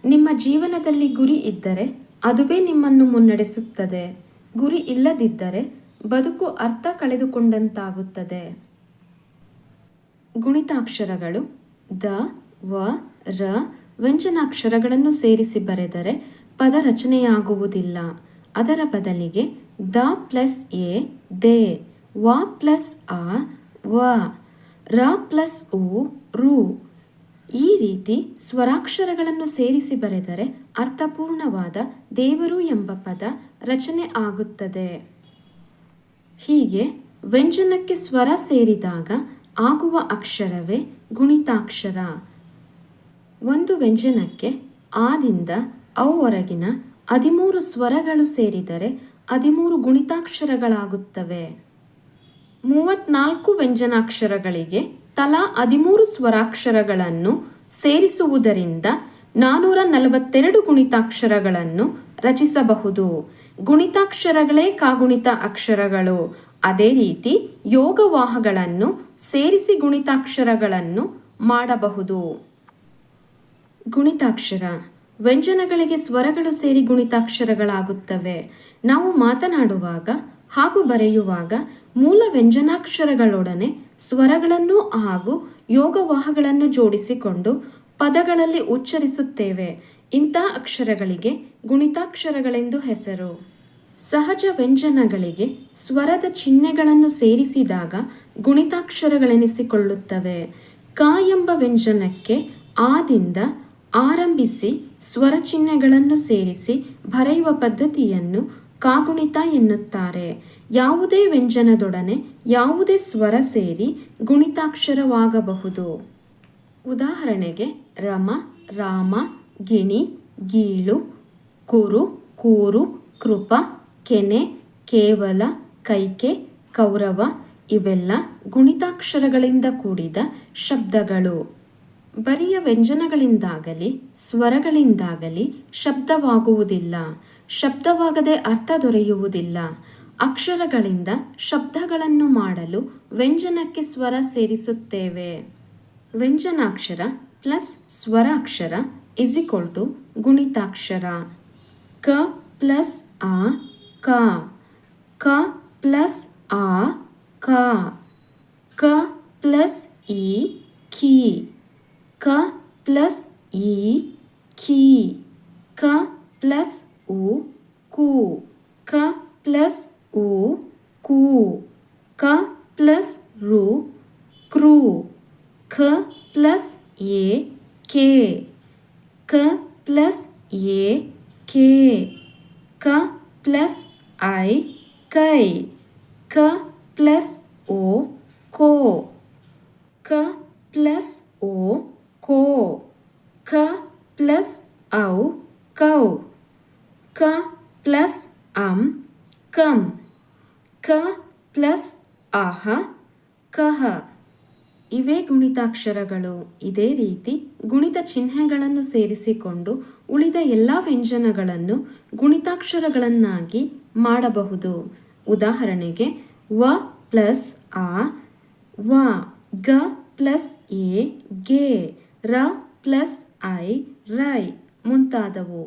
ನಿಮ್ಮ ಜೀವನದಲ್ಲಿ ಗುರಿ ಇದ್ದರೆ ಅದುವೇ ನಿಮ್ಮನ್ನು ಮುನ್ನಡೆಸುತ್ತದೆ. ಗುರಿ ಇಲ್ಲದಿದ್ದರೆ ಬದುಕು ಅರ್ಥ ಕಳೆದುಕೊಂಡಂತಾಗುತ್ತದೆ. ಗುಣಿತಾಕ್ಷರಗಳು ದ, ವ, ರ ವ್ಯಂಜನಾಕ್ಷರಗಳನ್ನು ಸೇರಿಸಿ ಬರೆದರೆ ಪದ ರಚನೆಯಾಗುವುದಿಲ್ಲ. ಅದರ ಬದಲಿಗೆ ದ ಪ್ಲಸ್ ಎ ದೇ, ವ ಪ್ಲಸ್ ಆ ವ, ರ ಪ್ಲಸ್ ಉ ರು. ಈ ರೀತಿ ಸ್ವರಾಕ್ಷರಗಳನ್ನು ಸೇರಿಸಿ ಬರೆದರೆ ಅರ್ಥಪೂರ್ಣವಾದ ದೇವರು ಎಂಬ ಪದ ರಚನೆ ಆಗುತ್ತದೆ. ಹೀಗೆ ವ್ಯಂಜನಕ್ಕೆ ಸ್ವರ ಸೇರಿದಾಗ ಆಗುವ ಅಕ್ಷರವೇ ಗುಣಿತಾಕ್ಷರ. ಒಂದು ವ್ಯಂಜನಕ್ಕೆ ಆದಿಂದ ಔವರೆಗಿನ 13 ಸ್ವರಗಳು ಸೇರಿದರೆ 13 ಗುಣಿತಾಕ್ಷರಗಳಾಗುತ್ತವೆ. 34 ವ್ಯಂಜನಾಕ್ಷರಗಳಿಗೆ ತಲಾ 13 ಸ್ವರಾಕ್ಷರಗಳನ್ನು ಸೇರಿಸುವುದರಿಂದ 442 ಗುಣಿತಾಕ್ಷರಗಳನ್ನು ರಚಿಸಬಹುದು. ಗುಣಿತಾಕ್ಷರಗಳೇ ಕಾಗುಣಿತ ಅಕ್ಷರಗಳು. ಅದೇ ರೀತಿ ಯೋಗವಾಹಗಳನ್ನು ಸೇರಿಸಿ ಗುಣಿತಾಕ್ಷರಗಳನ್ನು ಮಾಡಬಹುದು. ಗುಣಿತಾಕ್ಷರ ವ್ಯಂಜನಗಳಿಗೆ ಸ್ವರಗಳು ಸೇರಿ ಗುಣಿತಾಕ್ಷರಗಳಾಗುತ್ತವೆ. ನಾವು ಮಾತನಾಡುವಾಗ ಹಾಗೂ ಬರೆಯುವಾಗ ಮೂಲ ವ್ಯಂಜನಾಕ್ಷರಗಳೊಡನೆ ಸ್ವರಗಳನ್ನು ಹಾಗೂ ಯೋಗವಾಹಗಳನ್ನು ಜೋಡಿಸಿಕೊಂಡು ಪದಗಳಲ್ಲಿ ಉಚ್ಚರಿಸುತ್ತೇವೆ. ಇಂಥ ಅಕ್ಷರಗಳಿಗೆ ಗುಣಿತಾಕ್ಷರಗಳೆಂದು ಹೆಸರು. ಸಹಜ ವ್ಯಂಜನಗಳಿಗೆ ಸ್ವರದ ಚಿಹ್ನೆಗಳನ್ನು ಸೇರಿಸಿದಾಗ ಗುಣಿತಾಕ್ಷರಗಳೆನಿಸಿಕೊಳ್ಳುತ್ತವೆ. ಕ ಎಂಬ ವ್ಯಂಜನಕ್ಕೆ ಆದಿಂದ ಆರಂಭಿಸಿ ಸ್ವರ ಚಿಹ್ನೆಗಳನ್ನು ಸೇರಿಸಿ ಬರೆಯುವ ಪದ್ಧತಿಯನ್ನು ಕಾಗುಣಿತ ಎನ್ನುತ್ತಾರೆ. ಯಾವುದೇ ವ್ಯಂಜನದೊಡನೆ ಯಾವುದೇ ಸ್ವರ ಸೇರಿ ಗುಣಿತಾಕ್ಷರವಾಗಬಹುದು. ಉದಾಹರಣೆಗೆ ರಮ, ರಾಮ, ಗಿಣಿ, ಗೀಳು, ಕುರು, ಕೂರು, ಕೃಪ, ಕೆನೆ, ಕೇವಲ, ಕೈಕೆ, ಕೌರವ ಇವೆಲ್ಲ ಗುಣಿತಾಕ್ಷರಗಳಿಂದ ಕೂಡಿದ ಶಬ್ದಗಳು. ಬರಿಯ ವ್ಯಂಜನಗಳಿಂದಾಗಲಿ ಸ್ವರಗಳಿಂದಾಗಲಿ ಶಬ್ದವಾಗುವುದಿಲ್ಲ. ಶಬ್ದವಾಗದೆ ಅರ್ಥ ದೊರೆಯುವುದಿಲ್ಲ. ಅಕ್ಷರಗಳಿಂದ ಶಬ್ದಗಳನ್ನು ಮಾಡಲು ವ್ಯಂಜನಕ್ಕೆ ಸ್ವರ ಸೇರಿಸುತ್ತೇವೆ. ವ್ಯಂಜನಾಕ್ಷರ ಪ್ಲಸ್ ಸ್ವರಾಕ್ಷರ = ಗುಣಿತಾಕ್ಷರ. ಕ ಪ್ಲಸ್ ಆ ಕ, ಕ ಪ್ಲಸ್ ಆ ಕ, ಕ ಪ್ಲಸ್ ಈ ಕಿ, ಕ ಪ್ಲಸ್ ಈ ಖಿ, ಕ ಪ್ಲಸ್ ಉ ಕು, ಕ ಪ್ಲಸ್ ಉ ಕು, ಕ ಪ್ಲಸ್ ರು ಕೃ, ಖ ಪ್ಲಸ್ ಎ ಕೆ, ಕ ಪ್ಲಸ್ ಎ ಕೆ, ಕ ಪ್ಲಸ್ ಐ ಕೈ, ಕ ಪ್ಲಸ್ ಓ ಕೋ, ಕ ಪ್ಲಸ್ ಓ ಕೋ, ಕ ಪ್ಲಸ್ ಔ ಕೌ, ಕ ಪ್ಲಸ್ ಅಂ ಕಂ, ಕ ಪ್ಲಸ್ ಅಹ ಕಹ. ಇವೇ ಗುಣಿತಾಕ್ಷರಗಳು. ಇದೇ ರೀತಿ ಗುಣಿತ ಚಿಹ್ನೆಗಳನ್ನು ಸೇರಿಸಿಕೊಂಡು ಉಳಿದ ಎಲ್ಲ ವ್ಯಂಜನಗಳನ್ನು ಗುಣಿತಾಕ್ಷರಗಳನ್ನಾಗಿ ಮಾಡಬಹುದು. ಉದಾಹರಣೆಗೆ ವ ಪ್ಲಸ್ ಆ ವ, ಗ ಪ್ಲಸ್ ಎ ಗೆ, ರ ಪ್ಲಸ್ ಐ ರೈ ಮುಂತಾದವು.